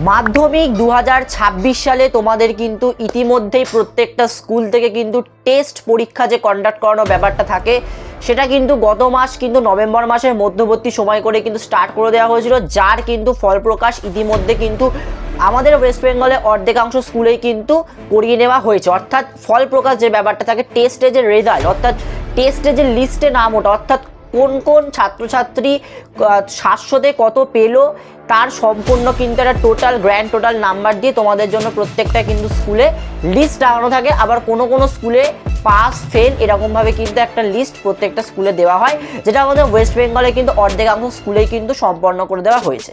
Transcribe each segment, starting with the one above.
মাধ্যমিক 2026 সালে তোমাদের কিন্তু ইতিমধ্যেই প্রত্যেকটা স্কুল থেকে কিন্তু টেস্ট পরীক্ষা যে কন্ডাক্ট করানোর ব্যাপারটা থাকে সেটা কিন্তু গত মাস কিন্তু নভেম্বর মাসের মধ্যবর্তী সময় করে কিন্তু স্টার্ট করে দেওয়া হয়েছিল, যার কিন্তু ফল প্রকাশ ইতিমধ্যে কিন্তু আমাদের ওয়েস্ট বেঙ্গলে অর্ধেকাংশ স্কুলেই কিন্তু করিয়ে নেওয়া হয়েছে। অর্থাৎ ফল প্রকাশ যে ব্যাপারটা থাকে, টেস্টে যে রেজাল্ট অর্থাৎ টেস্টে যে লিস্টে নাম ওঠা, অর্থাৎ কোন কোন ছাত্রছাত্রী 700-তে কত পেলো তার সম্পূর্ণ কিন্তু একটা টোটাল গ্র্যান্ড টোটাল নাম্বার দিয়ে তোমাদের জন্য প্রত্যেকটা কিন্তু স্কুলে লিস্ট লাগানো থাকে। আবার কোনো কোনো স্কুলে পাস ফেল এরকমভাবে কিন্তু একটা লিস্ট প্রত্যেকটা স্কুলে দেওয়া হয়, যেটা আমাদের ওয়েস্ট বেঙ্গলে কিন্তু অর্ধেকাংশ স্কুলেই কিন্তু সম্পন্ন করে দেওয়া হয়েছে।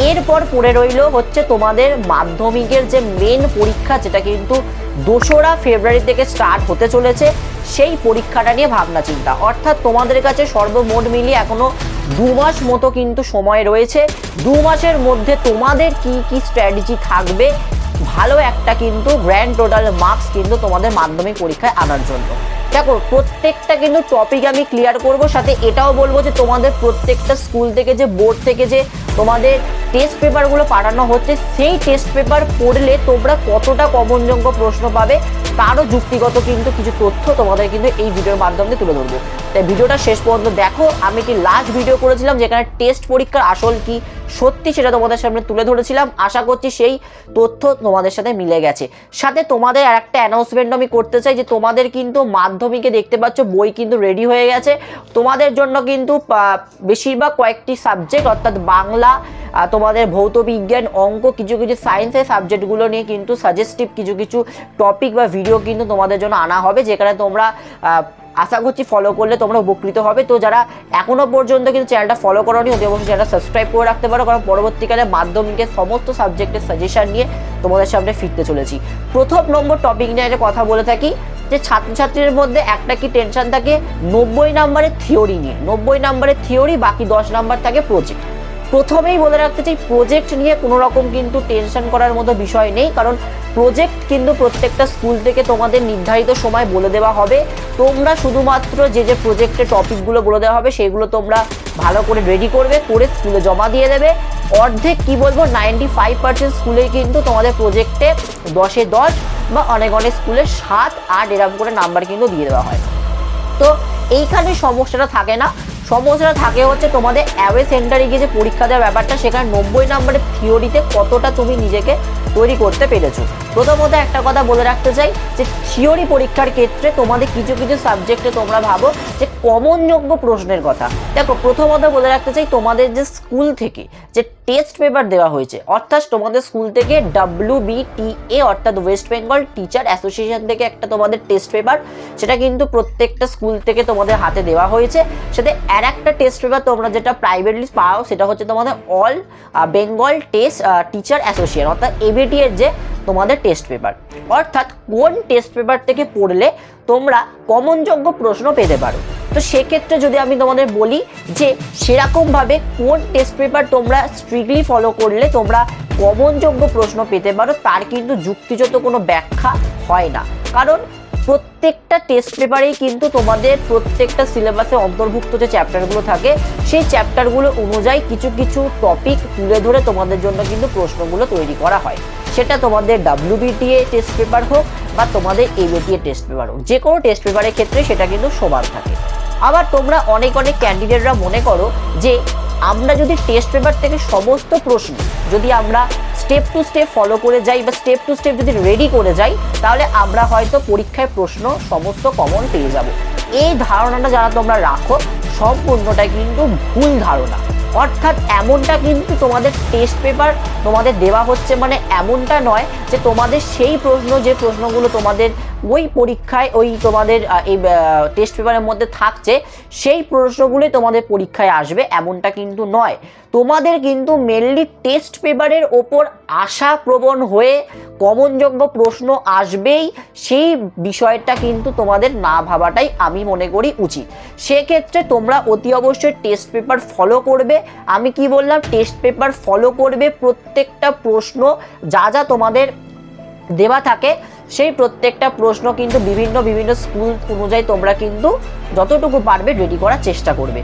এরপর পড়ে রইল হচ্ছে তোমাদের মাধ্যমিকের যে মেন পরীক্ষা, যেটা কিন্তু 2রা ফেব্রুয়ারি থেকে স্টার্ট হতে চলেছে, সেই পরীক্ষাটা নিয়ে ভাবনা চিন্তা। অর্থাৎ তোমাদের কাছে সর্বমোট মিলিয়ে এখনো 2 মাস মতো কিন্তু সময় রয়েছে। 2 মাসের মধ্যে তোমাদের কি কি স্ট্র্যাটেজি থাকবে ভালো একটা কিন্তু গ্র্যান্ড টোটাল মার্কস কিন্তু তোমাদের মাধ্যমিক পরীক্ষায় আনার জন্য। দেখো, প্রত্যেকটা কিন্তু টপিক আমি ক্লিয়ার করব, সাথে এটাও বলবো যে তোমাদের প্রত্যেকটা স্কুল থেকে যে বোর্ড থেকে যে তোমাদের টেস্ট পেপারগুলো পাঠানো হচ্ছে, সেই টেস্ট পেপার পড়লে তোমরা কতটা কমনযোগ্য প্রশ্ন পাবে তারও যুক্তিগত কিন্তু কিছু তথ্য তোমাদের কিন্তু এই ভিডিওর মাধ্যমে তুলে ধরবো। তাই ভিডিওটা শেষ পর্যন্ত দেখো। আমি কি লাস্ট ভিডিও করেছিলাম যেখানে টেস্ট পরীক্ষার আসল কি সত্যি সেটা তোমাদের সামনে তুলে ধরেছিলাম। আশা করছি সেই তথ্য তোমাদের সাথে মিলে গেছে। সাথে তোমাদের আর একটা অ্যানাউন্সমেন্ট আমি করতে চাই যে তোমাদের কিন্তু মাধ্যমিকে দেখতে পাচ্ছ বই কিন্তু রেডি হয়ে গেছে। তোমাদের জন্য কিন্তু বেশিরভাগ কয়েকটি সাবজেক্ট অর্থাৎ বাংলা, তোমাদের ভৌত বিজ্ঞান, অঙ্ক, কিছু কিছু সায়েন্সের সাবজেক্টগুলো নিয়ে কিন্তু সাজেস্টিভ কিছু কিছু টপিক বা ভিডিও কিন্তু তোমাদের জন্য আনা হবে, যেখানে তোমরা আশা করছি ফলো করলে তোমরা উপকৃত হবে। তো যারা এখনও পর্যন্ত কিন্তু চ্যানেলটা ফলো করোনি, অতি অবশ্যই চ্যানেলটা সাবস্ক্রাইব করে রাখতে পারো, কারণ পরবর্তীকালে মাধ্যমিকের সমস্ত সাবজেক্টের সাজেশন নিয়ে তোমাদের সামনে ফিরতে চলেছি। প্রথম নম্বর টপিক নিয়ে একটা কথা বলে থাকি যে ছাত্রছাত্রীদের মধ্যে একটা কি টেনশন থাকে 90 নম্বরের থিওরি নিয়ে। 90 নম্বরের থিওরি, বাকি 10 নম্বর থাকে প্রজেক্ট। প্রথমেই বলে রাখতে চাই, প্রজেক্ট নিয়ে কোনো রকম কিন্তু টেনশন করার মতো বিষয় নেই, কারণ প্রজেক্ট কিন্তু প্রত্যেকটা স্কুল থেকে তোমাদের নির্ধারিত সময় বলে দেওয়া হবে। তোমরা শুধুমাত্র যে যে প্রজেক্টের টপিকগুলো বলে দেওয়া হবে সেগুলো তোমরা ভালো করে রেডি করবে, করে স্কুলে জমা দিয়ে দেবে। অর্ধেক কি বলবো 95% স্কুলেই কিন্তু তোমাদের প্রজেক্টে 10-এ 10 বা অনেক অনেক স্কুলে 7, 8 এরকম করে নাম্বার কিন্তু দিয়ে দেওয়া হয়। তো এইখানে সমস্যাটা থাকে না। সমস্যাটা থাকে হচ্ছে তোমাদের অ্যাওয়ে সেন্টারে গিয়ে যে পরীক্ষা দেওয়ার ব্যাপারটা, সেখানে 90 নম্বরের থিওরিতে কতটা তুমি নিজেকে তৈরি করতে পেরেছো। প্রথমত একটা কথা বলে রাখতে চাই যে থিওরি পরীক্ষার ক্ষেত্রে তোমাদের কিছু কিছু সাবজেক্টে তোমরা ভাবো যে কমনযোগ্য প্রশ্নের কথা। দেখো, প্রথমত বলে রাখতে চাই তোমাদের যে স্কুল থেকে যে টেস্ট পেপার দেওয়া হয়েছে, অর্থাৎ তোমাদের স্কুল থেকে WBTA অর্থাৎ ওয়েস্ট বেঙ্গল টিচার অ্যাসোসিয়েশন থেকে একটা তোমাদের টেস্ট পেপার, সেটা কিন্তু প্রত্যেকটা স্কুল থেকে তোমাদের হাতে দেওয়া হয়েছে। সাথে আর একটা টেস্ট পেপার তোমরা যেটা প্রাইভেটলি পাও সেটা হচ্ছে তোমাদের all Bengal test teacher association অর্থাৎ ABT এর যে তোমাদের টেস্ট পেপার। অর্থাৎ কোন টেস্ট পেপার থেকে পড়লে তোমরা কমনযোগ্য প্রশ্ন পেতে পারো। তো সেক্ষেত্রে যদি আমি তোমাদের বলি যে সেরকমভাবে কোন টেস্ট পেপার তোমরা স্ট্রিক্টলি ফলো করলে তোমরা কমনযোগ্য প্রশ্ন পেতে পারো, তার কিন্তু যুক্তিযুক্ত কোনো ব্যাখ্যা হয় না। কারণ প্রত্যেকটা টেস্ট পেপারেই কিন্তু তোমাদের প্রত্যেকটা সিলেবাসে অন্তর্ভুক্ত যে চ্যাপ্টারগুলো থাকে, সেই চ্যাপ্টারগুলো অনুযায়ী কিছু কিছু টপিক তুলে ধরে তোমাদের জন্য কিন্তু প্রশ্নগুলো তৈরি করা হয়। সেটা তোমাদের WBTA টেস্ট পেপার হোক বা তোমাদের ABTA টেস্ট পেপার হোক, যে কোনো টেস্ট পেপারের ক্ষেত্রে সেটা কিন্তু সমান থাকে। আবার তোমরা অনেক ক্যান্ডিডেটরা মনে করো যে আমরা যদি টেস্ট পেপার থেকে সমস্ত প্রশ্ন যদি আমরা স্টেপ টু স্টেপ ফলো করে যাই বা স্টেপ টু স্টেপ যদি রেডি করে যাই, তাহলে আমরা হয়তো পরীক্ষায় প্রশ্ন সমস্ত কমন পেয়ে যাব। এই ধারণাটা যারা তোমরা রাখো, সম্পূর্ণটাই কিন্তু ভুল ধারণা। অর্থাৎ এমনটা কিন্তু তোমাদের টেস্ট পেপার তোমাদের দেওয়া হচ্ছে মানে এমনটা নয় যে তোমাদের সেই প্রশ্ন যে প্রশ্নগুলো তোমাদের ওই পরীক্ষায় ওই তোমাদের এই টেস্ট পেপারের মধ্যে থাকছে সেই প্রশ্নগুলোই তোমাদের পরীক্ষায় আসবে, এমনটা কিন্তু নয়। তোমাদের কিন্তু মেনলি টেস্ট পেপারের ওপর আশাপ্রবণ হয়ে কমনযোগ্য প্রশ্ন আসবেই, সেই বিষয়টা কিন্তু তোমাদের না ভাবাটাই আমি মনে করি উচিত। সেক্ষেত্রে তোমরা অতি অবশ্যই টেস্ট পেপার ফলো করবে। আমি কি বললাম, টেস্ট পেপার ফলো করবে। প্রত্যেকটা প্রশ্ন যা যা তোমাদের দেওয়া থাকে সেই প্রত্যেকটা প্রশ্ন কিন্তু বিভিন্ন স্কুল অনুযায়ী তোমরা কিন্তু যতটুকু পারবে রেডি করার চেষ্টা করবে।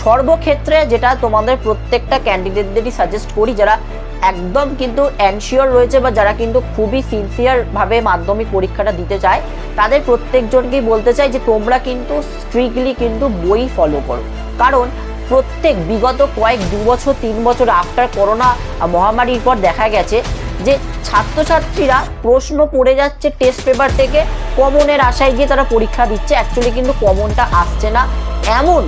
সর্বক্ষেত্রে যেটা তোমাদের প্রত্যেকটা ক্যান্ডিডেটদেরই সাজেস্ট করি, যারা একদম কিন্তু অ্যানশিওর রয়েছে বা যারা কিন্তু খুবই সিনসিয়ারভাবে মাধ্যমিক পরীক্ষাটা দিতে চায়, তাদের প্রত্যেকজনকেই বলতে চাই যে তোমরা কিন্তু স্ট্রিক্টলি কিন্তু বই ফলো করো। কারণ প্রত্যেক বিগত কয়েক 2 বছর 3 বছর আফটার করোনা মহামারীর পর দেখা গেছে যে ছাত্রছাত্রীরা প্রশ্ন পড়ে যাচ্ছে টেস্ট পেপার থেকে, কমনের আশায় গিয়ে তারা পরীক্ষা দিচ্ছে, অ্যাকচুয়ালি কিন্তু কমনটা আসছে না। এমন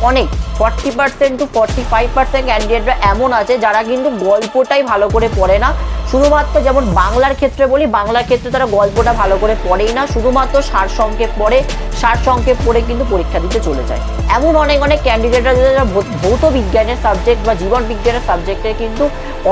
অনেক 40% to 45% ক্যান্ডিডেটরা এমন আছে যারা কিন্তু গল্পটাই ভালো করে পড়ে না। শুধুমাত্র যেমন বাংলার ক্ষেত্রে বলি, বাংলার ক্ষেত্রে তারা গল্পটা ভালো করে পড়েই না, শুধুমাত্র সারসংক্ষেপ পড়ে, সারসংক্ষেপ পড়ে কিন্তু পরীক্ষা দিতে চলে যায়। এমন অনেক ক্যান্ডিডেটরা যারা ভৌত বিজ্ঞানের সাবজেক্ট বা জীবন বিজ্ঞানের সাবজেক্টে কিন্তু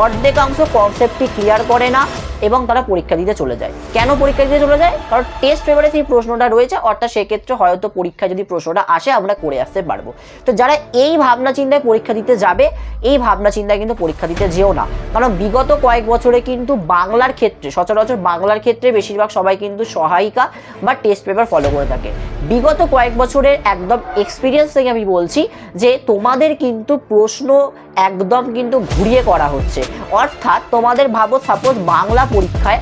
অর্ধেকাংশ কনসেপ্টই ক্লিয়ার করে না এবং তারা পরীক্ষা দিতে চলে যায়। কেন পরীক্ষা দিতে চলে যায়? কারণ টেস্ট পেপারে সেই প্রশ্নটা রয়েছে, অর্থাৎ সেক্ষেত্রে হয়তো পরীক্ষা যদি প্রশ্নটা আসে আমরা করে আসতে পারবো। তো যারা এই ভাবনা চিন্তায় পরীক্ষা দিতে যাবে, এই ভাবনা চিন্তায় কিন্তু পরীক্ষা দিতে যেও না। কারণ বিগত কয়েক বছরে কিন্তু বাংলার ক্ষেত্রে, সচরাচর বাংলার ক্ষেত্রে বেশিরভাগ সবাই কিন্তু সহায়িকা বা টেস্ট পেপার ফলো করে থাকে। বিগত কয়েক বছরের একদম এক্সপিরিয়েন্স থেকে আমি বলছি যে তোমাদের কিন্তু প্রশ্ন একদম কিন্তু ঘুরিয়ে করা হচ্ছে। অর্থাৎ তোমাদের ভাবো, সাপোজ বাংলা পরীক্ষায়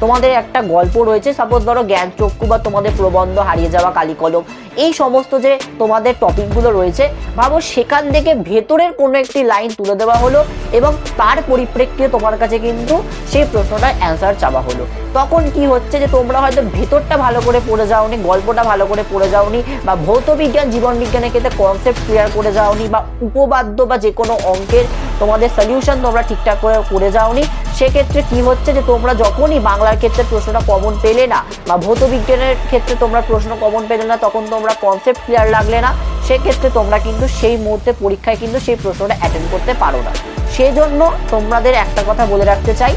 তোমাদের একটা গল্প রয়েছে, সাপোজ ধরো জ্ঞানচক্ষু বা তোমাদের প্রবন্ধ, হারিয়ে যাওয়া কালিকলম, এই সমস্ত যে তোমাদের টপিকগুলো রয়েছে, ভাবো সেখান থেকে ভেতরের কোনো একটি লাইন তুলে দেওয়া হলো এবং তার পরিপ্রেক্ষিতে তোমার কাছে কিন্তু সেই প্রশ্নটার অ্যান্সার চাওয়া হলো। তখন কি হচ্ছে যে তোমরা হয়তো ভেতরটা ভালো করে পড়ে যাওনি, গল্পটা ভালো করে পড়ে যাওনি, বা ভৌত বিজ্ঞান জীবন বিজ্ঞানের ক্ষেত্রে কনসেপ্ট ক্লিয়ার করে যাওনি, বা উপপাদ্য বা যে কোনো অঙ্কের তোমাদের সলিউশন তোমরা ঠিকঠাক করে যাওনি। সেক্ষেত্রে কি হচ্ছে যে তোমরা যখনই বাংলার ক্ষেত্রে প্রশ্নটা কমন পেলে না বা ভৌত বিজ্ঞানের ক্ষেত্রে তোমরা প্রশ্ন কমন পেলে না, তখন তোমরা কনসেপ্ট ক্লিয়ার লাগলে না, সেক্ষেত্রে তোমরা কিন্তু সেই মুহূর্তে পরীক্ষায় কিন্তু সেই প্রশ্নটা অ্যাটেন্ড করতে পারো না। সেই জন্য তোমাদের একটা কথা বলে রাখতে চাই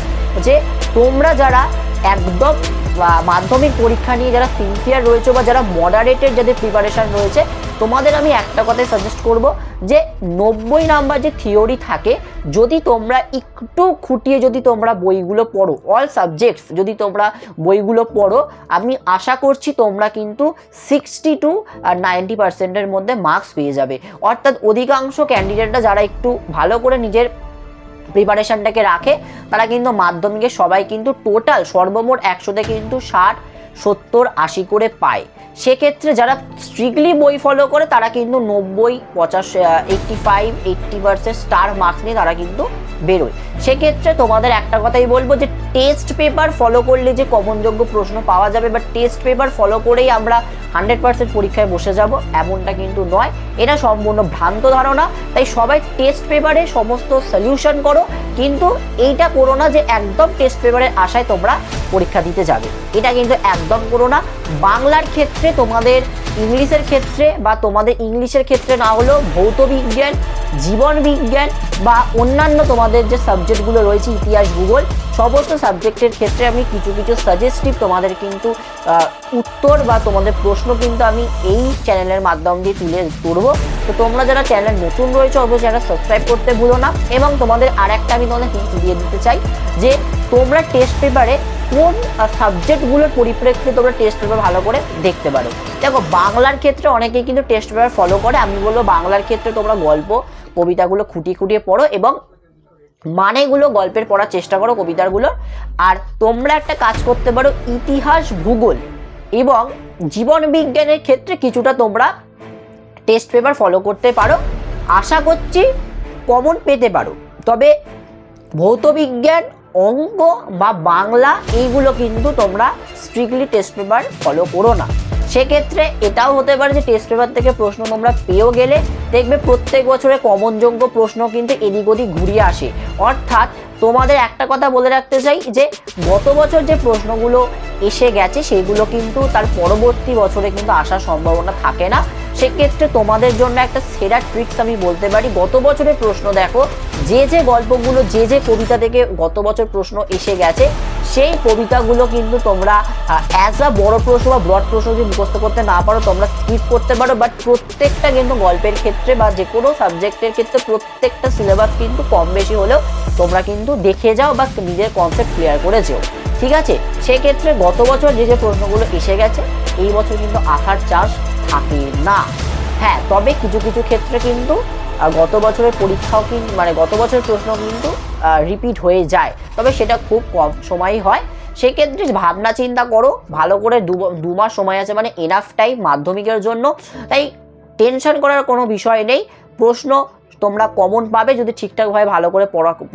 যে তোমরা যারা একদম মাধ্যমিক পরীক্ষা নিয়ে যারা সিনসিয়ার রয়েছে বা যারা মডারেটেড যাদের প্রিপারেশন রয়েছে, তোমাদের আমি একটা কথাই সাজেস্ট করব যে 90 নাম্বার যে থিওরি থাকে, যদি তোমরা একটু খুঁটিয়ে যদি তোমরা বইগুলো পড়ো, অল সাবজেক্টস যদি তোমরা বইগুলো পড়ো, আমি আশা করছি তোমরা কিন্তু 60 to 90% মধ্যে মার্কস পেয়ে যাবে। অর্থাৎ অধিকাংশ ক্যান্ডিডেটরা যারা একটু ভালো করে নিজের প্রিপারেশনটাকে রাখে, তারা কিন্তু মাধ্যমিকে সবাই কিন্তু টোটাল সর্বমোট 100তে কিন্তু 60, 70, 80 করে পায়। সেক্ষেত্রে যারা স্ট্রিক্টলি বই ফলো করে তারা কিন্তু 90, 85, 85, 80% স্টার মার্কস নিয়ে তারা কিন্তু বেরোয়। সেক্ষেত্রে তোমাদের একটা কথাই বলবো যে টেস্ট পেপার ফলো করলে যে কমনযোগ্য প্রশ্ন পাওয়া যাবে বা টেস্ট পেপার ফলো করেই আমরা 100% পরীক্ষায় বসে যাব, এমনটা কিন্তু নয়। এটা সম্পূর্ণ ভ্রান্ত ধারণা। তাই সবাই টেস্ট পেপারে সমস্ত সলিউশন করো, কিন্তু এইটা করো না যে একদম টেস্ট পেপারের আশায় তোমরা পরীক্ষা দিতে যাবে, এটা কিন্তু একদম করো না। বাংলার ক্ষেত্রে তোমাদের, ইংলিশের ক্ষেত্রে বা তোমাদের ইংলিশের ক্ষেত্রে না হলেও ভৌত বিজ্ঞান, জীবন বিজ্ঞান বা অন্যান্য তোমাদের যে সাবজেক্টগুলো রয়েছে, ইতিহাস, ভূগোল, সমস্ত সাবজেক্টের ক্ষেত্রে আমি কিছু সাজেস্টিভ তোমাদের কিন্তু উত্তর বা তোমাদের প্রশ্ন কিন্তু আমি এই চ্যানেলের মাধ্যম দিয়ে তুলে ধরবো। তো তোমরা যারা চ্যানেল নতুন রয়েছে অবশ্যই চ্যানেল সাবস্ক্রাইব করতে ভুলো না। এবং তোমাদের আর একটা আমি তোমাদের টিপস দিয়ে দিতে চাই যে তোমরা টেস্ট পেপারে কোন সাবজেক্টগুলোর পরিপ্রেক্ষিতে তোমরা টেস্ট পেপার ভালো করে দেখতে পারো। দেখো বাংলার ক্ষেত্রে অনেকেই কিন্তু টেস্ট পেপার ফলো করে, আমি বলবো বাংলার ক্ষেত্রে তোমরা গল্প, কবিতাগুলো খুঁটিয়ে পড়ো এবং মানেগুলো গল্পের পড়ার চেষ্টা করো কবিতাগুলো। আর তোমরা একটা কাজ করতে পারো, ইতিহাস, ভূগোল এবং জীবন বিজ্ঞানের ক্ষেত্রে কিছুটা তোমরা টেস্ট পেপার ফলো করতে পারো, আশা করছি কমন পেতে পারো। তবে ভৌত বিজ্ঞান, অঙ্ক বা বাংলা এইগুলো কিন্তু তোমরা স্ট্রিক্টলি টেস্ট পেপার ফলো করো না। সেক্ষেত্রে এটাও হতে পারে যে টেস্ট পেপার থেকে প্রশ্ন তোমরা পেয়েও গেলে, দেখবে প্রত্যেক বছরে কমনযোগ্য প্রশ্ন কিন্তু এদিক ওদিক ঘুরিয়ে আসে। অর্থাৎ তোমাদের একটা কথা বলে রাখতে চাই যে গত বছর যে প্রশ্নগুলো এসে গেছে সেগুলো কিন্তু তার পরবর্তী বছরে কিন্তু আসার সম্ভাবনা থাকে না। সেক্ষেত্রে তোমাদের জন্য একটা সেরা ট্রিক্স আমি বলতে পারি, গত বছরের প্রশ্ন দেখো, যে গল্পগুলো, যে কবিতা থেকে গত বছর প্রশ্ন এসে গেছে, সেই কবিতাগুলো কিন্তু তোমরা অ্যাজ আ বড় প্রশ্ন বা ব্রড প্রশ্ন যদি মুখস্থ করতে না পারো তোমরা স্কিপ করতে পারো। বাট প্রত্যেকটা কিন্তু গল্পের ক্ষেত্রে বা যে কোনো সাবজেক্টের ক্ষেত্রে প্রত্যেকটা সিলেবাস কিন্তু কম বেশি হলেও তোমরা কিন্তু দেখে যাও বা নিজের কনসেপ্ট ক্লিয়ার করে যেও, ঠিক আছে? সেক্ষেত্রে গত বছর যে প্রশ্নগুলো এসে গেছে এই বছর কিন্তু আসার চান্স থাকে না। হ্যাঁ, তবে কিছু কিছু ক্ষেত্রে কিন্তু গত বছরের পরীক্ষাও কিন্তু মানে গত বছরের প্রশ্ন কিন্তু রিপিট হয়ে যায়, তবে সেটা খুব কম সময়ই হয়। সেক্ষেত্রে ভাবনা চিন্তা করো, ভালো করে 2 মাস সময় আছে, মানে এনাফ টাইম মাধ্যমিকের জন্য। তাই টেনশন করার কোনো বিষয় নেই, প্রশ্ন তোমরা কমন পাবে যদি ঠিকঠাকভাবে ভালো করে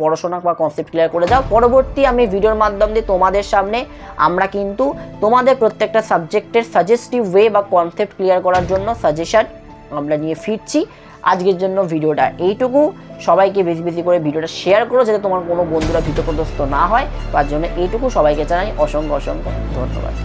পড়াশোনা বা কনসেপ্ট ক্লিয়ার করে যাও। পরবর্তী আমি ভিডিওর মাধ্যম দিয়ে তোমাদের সামনে আমরা কিন্তু তোমাদের প্রত্যেকটা সাবজেক্টের সাজেস্টিভ ওয়ে বা কনসেপ্ট ক্লিয়ার করার জন্য সাজেশন আমরা নিয়ে ফিরছি। আজকের জন্য ভিডিওটা এইটুকু। সবাইকে বেশি বেশি করে ভিডিওটা শেয়ার করো যাতে তোমার কোনো বন্ধুরা ভীতগ্রস্ত না হয়। তার জন্য এইটুকু, সবাইকে জানাই অসংখ্য অসংখ্য ধন্যবাদ।